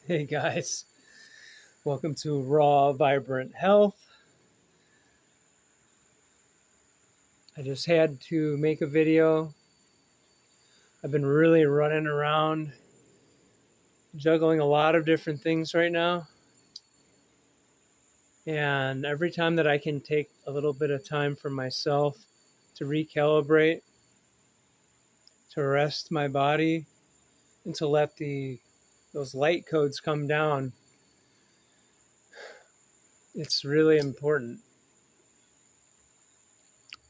Hey guys, welcome to Raw Vibrant Health. I just had to make a video. I've been really running around, juggling a lot of different things right now. And every time that I can take a little bit of time for myself to recalibrate, to rest my body, and to let those light codes come down, it's really important.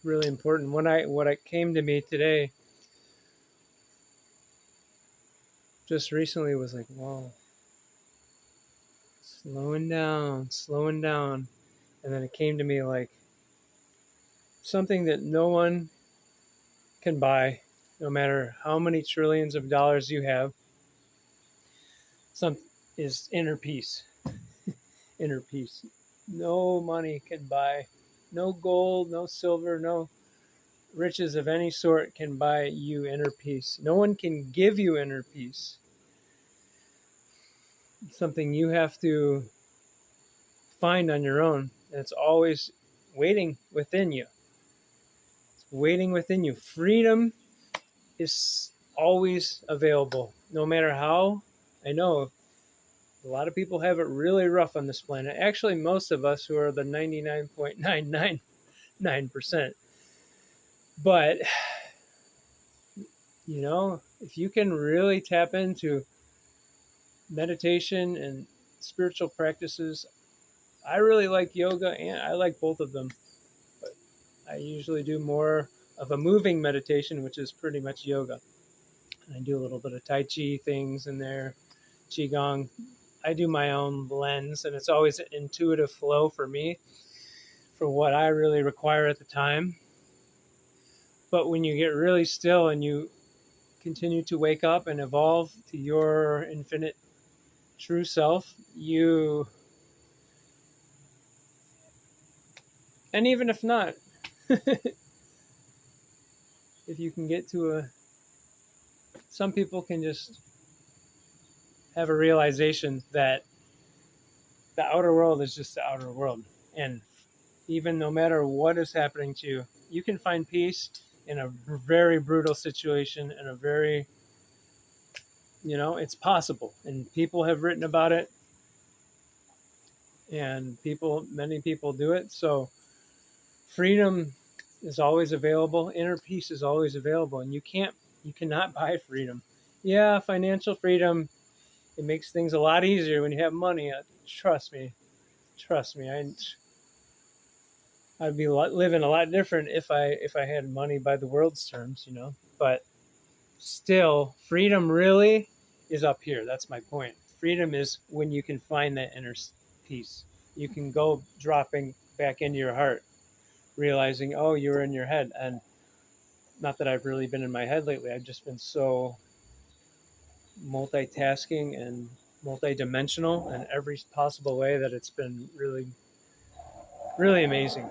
Really important. What came to me today just recently was like, whoa, slowing down. And then it came to me like something that no one can buy, no matter how many trillions of dollars you have. Some is inner peace. Inner peace. No money can buy, no gold, no silver, no riches of any sort can buy you inner peace. No one can give you inner peace. It's something you have to find on your own. And it's always waiting within you. It's waiting within you. Freedom is always available, no matter how. I know a lot of people have it really rough on this planet. Actually, most of us who are the 99.999%. But, if you can really tap into meditation and spiritual practices, I really like yoga and I like both of them. But I usually do more of a moving meditation, which is pretty much yoga. I do a little bit of Tai Chi things in there, Qigong. I do my own blends, and it's always an intuitive flow for me for what I really require at the time. But when you get really still and you continue to wake up and evolve to your infinite true self, and even if not, if you can get to some people can just have a realization that the outer world is just the outer world. And even no matter what is happening to you, you can find peace in a very brutal situation, in a very, it's possible. And people have written about it, and many people do it. So freedom is always available. Inner peace is always available. And you cannot buy freedom. Yeah, financial freedom, it makes things a lot easier when you have money. Trust me. I'd be living a lot different if I had money by the world's terms, But still, freedom really is up here. That's my point. Freedom is when you can find that inner peace. You can go dropping back into your heart, realizing, oh, you're in your head. And not that I've really been in my head lately. I've just been so multitasking and multidimensional in every possible way that it's been really, really amazing.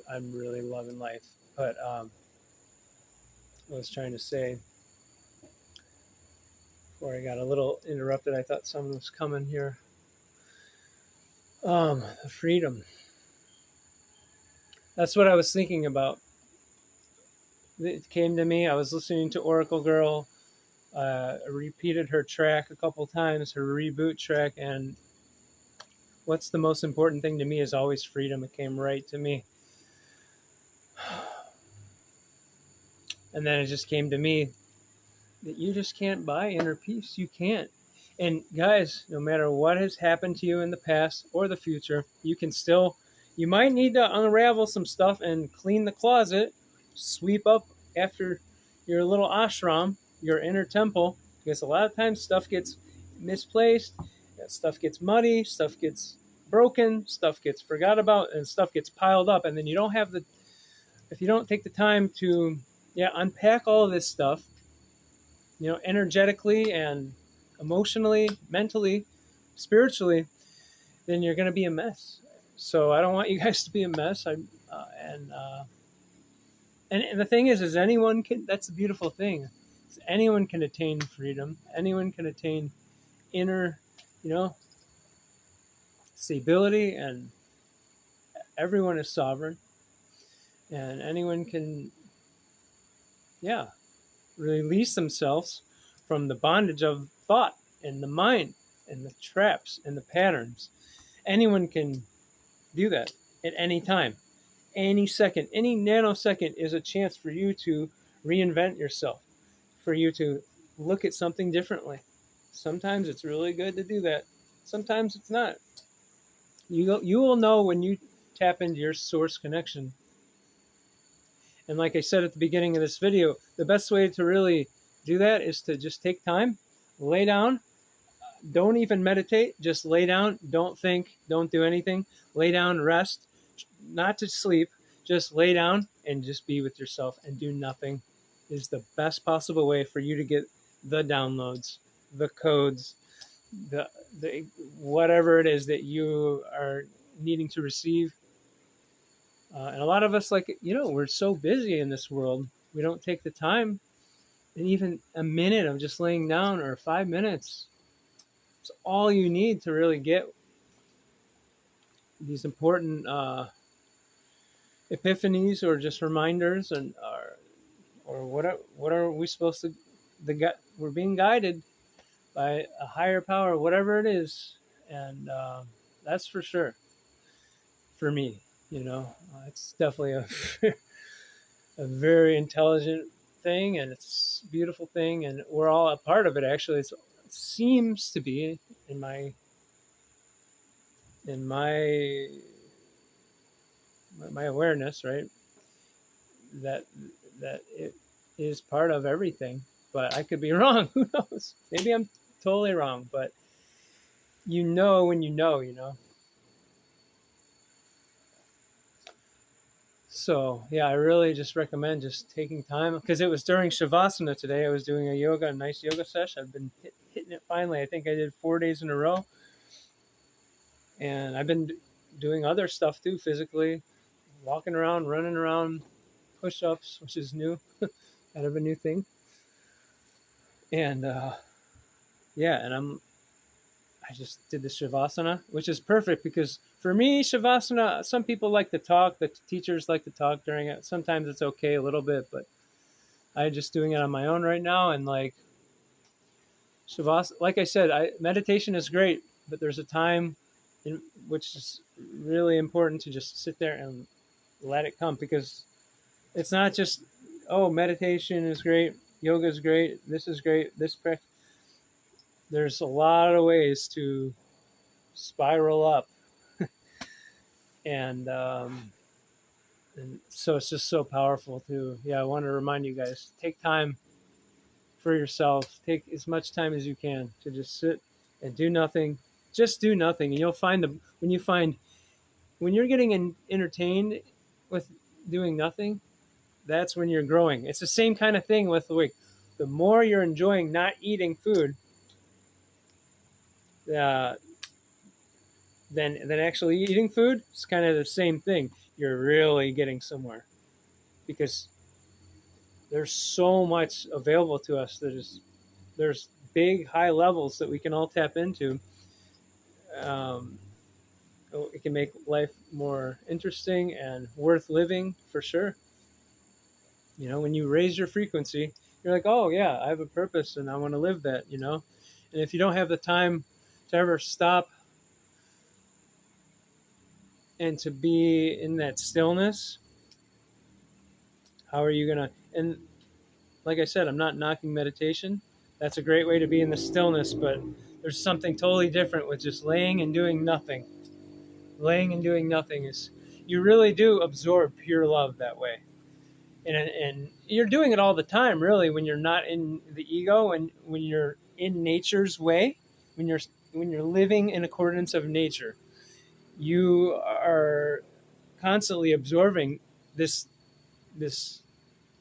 I'm really loving life. But I was trying to say before I got a little interrupted, I thought someone was coming here. Freedom. That's what I was thinking about. It came to me. I was listening to Oracle Girl. I repeated her track a couple times, her reboot track, and what's the most important thing to me is always freedom. It came right to me. And then it just came to me that you just can't buy inner peace. You can't. And guys, no matter what has happened to you in the past or the future, you might need to unravel some stuff and clean the closet, sweep up after your little ashram, your inner temple, because a lot of times stuff gets misplaced, stuff gets muddy, stuff gets broken, stuff gets forgot about, and stuff gets piled up. And then if you don't take the time to unpack all of this stuff, energetically and emotionally, mentally, spiritually, then you're going to be a mess. So I don't want you guys to be a mess. And the thing is anyone can. That's the beautiful thing. Anyone can attain freedom. Anyone can attain inner, stability, and everyone is sovereign. And anyone can, yeah, release themselves from the bondage of thought and the mind and the traps and the patterns. Anyone can do that at any time. Any second, any nanosecond is a chance for you to reinvent yourself, for you to look at something differently. Sometimes it's really good to do that. Sometimes it's not. You will know when you tap into your source connection. And like I said at the beginning of this video, the best way to really do that is to just take time, lay down, don't even meditate, just lay down, don't think, don't do anything, lay down, rest, not to sleep, just lay down and just be with yourself and do nothing is the best possible way for you to get the downloads, the codes, the whatever it is that you are needing to receive. And a lot of us, we're so busy in this world, we don't take the time, and even a minute of just laying down or 5 minutes, it's all you need to really get these important epiphanies or just reminders, and or what are we supposed to? We're being guided by a higher power, whatever it is, and that's for sure. For me, it's definitely a very intelligent thing, and it's a beautiful thing, and we're all a part of it. Actually, it seems to be in my awareness, right? That it is part of everything, but I could be wrong. Who knows? Maybe I'm totally wrong, but when you know. So yeah, I really just recommend just taking time, because it was during Shavasana today. I was doing a nice yoga session. I've been hitting it finally. I think I did 4 days in a row, and I've been doing other stuff too, physically, walking around, running around, push-ups, which is new, kind of a new thing. And yeah, and I just did the Shavasana, which is perfect because for me, Shavasana, some people like to talk, the teachers like to talk during it. Sometimes it's okay a little bit, but I'm just doing it on my own right now. And Shavasana, like I said, meditation is great, but there's a time in which is really important to just sit there and let it come, because it's not just, meditation is great, yoga is great, this is great, there's a lot of ways to spiral up. And so it's just so powerful too. Yeah, I want to remind you guys, take time for yourself. Take as much time as you can to just sit and do nothing. Just do nothing, and you'll find when you're getting entertained with doing nothing, that's when you're growing. It's the same kind of thing with the weight. The more you're enjoying not eating food, than actually eating food, it's kind of the same thing. You're really getting somewhere, because there's so much available to us. There's big high levels that we can all tap into. It can make life more interesting and worth living, for sure. When you raise your frequency, you're like, oh yeah, I have a purpose and I want to live that. And if you don't have the time to ever stop and to be in that stillness, how are you gonna? And like I said, I'm not knocking meditation. That's a great way to be in the stillness, but there's something totally different with just laying and doing nothing. Laying and doing nothing is, you really do absorb pure love that way. And you're doing it all the time, really, when you're not in the ego, and when you're in nature's way, when you're living in accordance of nature, you are constantly absorbing this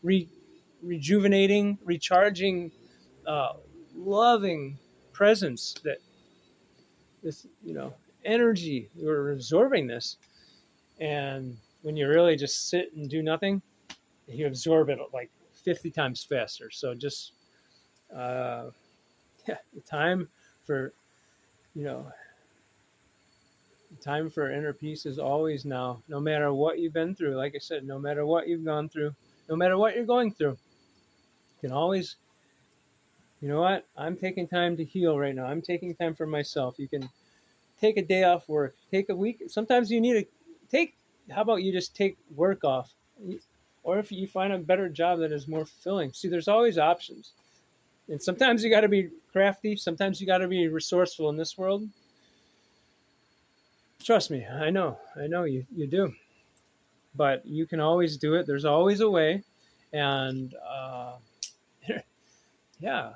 rejuvenating, recharging, loving presence, that this energy. You're absorbing this, and when you really just sit and do nothing, you absorb it like 50 times faster. So just Uh, yeah, the time for, you know, the time for inner peace is always now, no matter what you've been through. Like I said, no matter what you've gone through, no matter what you're going through, you can always, you know what? I'm taking time to heal right now. I'm taking time for myself. You can take a day off work, take a week. Sometimes you need to take, how about you just take work off? Or if you find a better job that is more fulfilling. See, there's always options. And sometimes you got to be crafty. Sometimes you got to be resourceful in this world. Trust me, I know you do. But you can always do it. There's always a way. And yeah,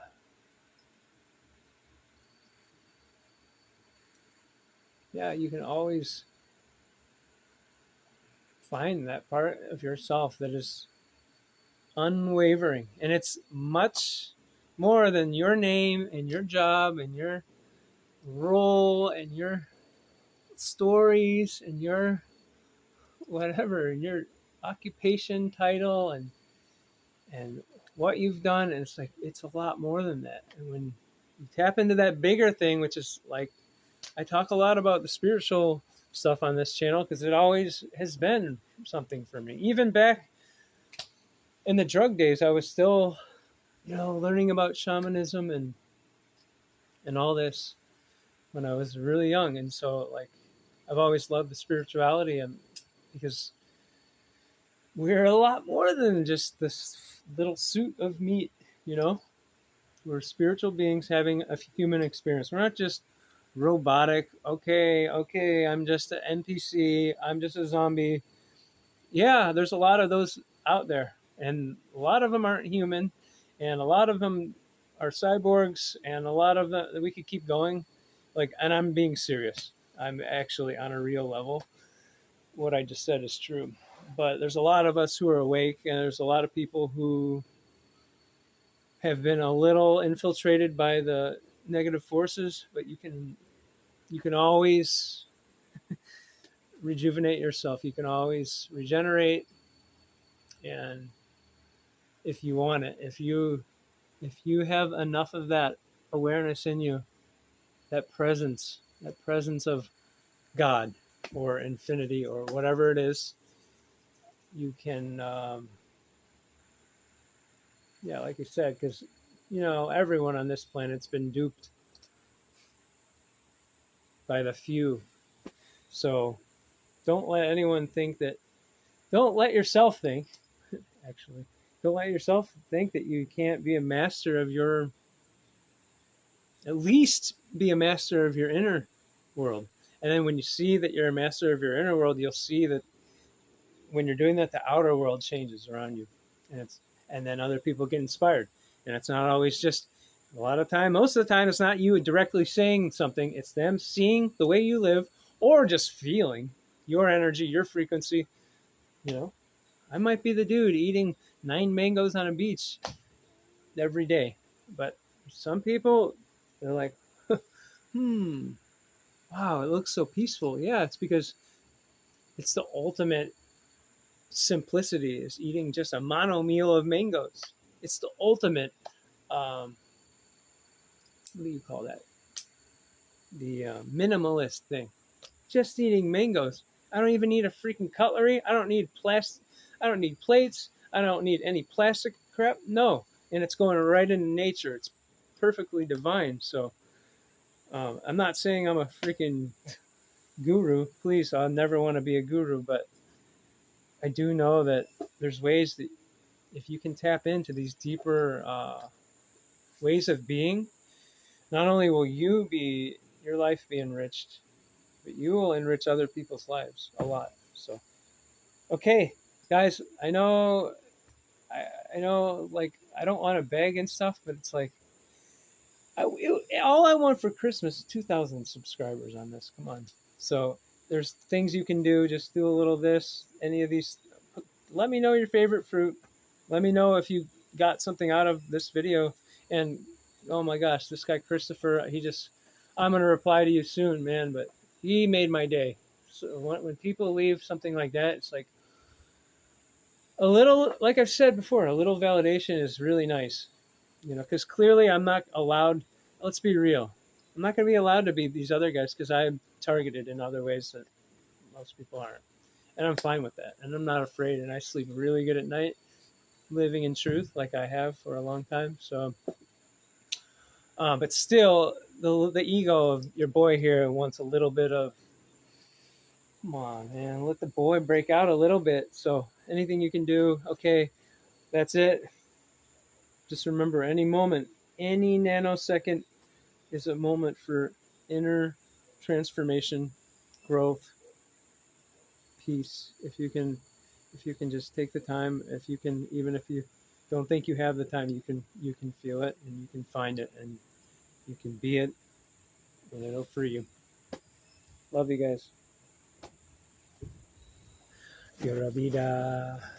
yeah, you can always find that part of yourself that is unwavering. And it's much more than your name and your job and your role and your stories and your whatever, and your occupation title and what you've done. And it's like, it's a lot more than that. And when you tap into that bigger thing, which is like, I talk a lot about the spiritual stuff on this channel because it always has been something for me. Even back in the drug days, I was still, learning about shamanism and all this when I was really young. And so, like, I've always loved the spirituality, and because we're a lot more than just this little suit of meat, you know? We're spiritual beings having a human experience. We're not just robotic. Okay, I'm just an NPC. I'm just a zombie. Yeah, there's a lot of those out there, and a lot of them aren't human, and a lot of them are cyborgs, and a lot of them we could keep going. Like, and I'm being serious. I'm actually on a real level. What I just said is true, but there's a lot of us who are awake, and there's a lot of people who have been a little infiltrated by the negative forces. But you can always rejuvenate yourself. You can always regenerate, and if you want it, if you have enough of that awareness in you, that presence of God or infinity or whatever it is, you can, yeah, like you said, because everyone on this planet's been duped by the few. So don't let anyone think that. Don't let yourself think. Actually, don't let yourself think that you can't be a master of your. At least be a master of your inner world. And then when you see that you're a master of your inner world, you'll see that when you're doing that, the outer world changes around you, and then other people get inspired. And it's not always just a lot of time. Most of the time, it's not you directly saying something. It's them seeing the way you live, or just feeling your energy, your frequency. You know, I might be the dude eating 9 mangoes on a beach every day, but some people, they're like, hmm, wow, it looks so peaceful. Yeah, it's because it's the ultimate simplicity is eating just a mono meal of mangoes. It's the ultimate, what do you call that? The minimalist thing. Just eating mangoes. I don't even need a freaking cutlery. I don't need plastic. I don't need plates. I don't need any plastic crap. No. And it's going right into nature. It's perfectly divine. So I'm not saying I'm a freaking guru. Please, I'll never want to be a guru, but I do know that there's ways that if you can tap into these deeper ways of being, not only will your life be enriched, but you will enrich other people's lives a lot. So, okay, guys, I know, like, I don't want to beg and stuff, but it's like, all I want for Christmas is 2,000 subscribers on this. Come on. So there's things you can do. Just do a little of this, any of these. Let me know your favorite fruit. Let me know if you got something out of this video. And oh my gosh, this guy Christopher, I'm going to reply to you soon, man, but he made my day. So when people leave something like that, it's like a little, like I've said before, a little validation is really nice. Because clearly I'm not allowed. Let's be real. I'm not going to be allowed to be these other guys because I'm targeted in other ways that most people aren't, and I'm fine with that. And I'm not afraid. And I sleep really good at night, living in truth like I have for a long time. So, but still, the ego of your boy here wants a little bit of. Come on, man, let the boy break out a little bit. So anything you can do, okay, that's it. Just remember, any moment, any nanosecond is a moment for inner transformation, growth, peace. If you can just take the time, if you can, even if you don't think you have the time, you can feel it and you can find it and you can be it, and it'll free you. Love you guys. Pura vida.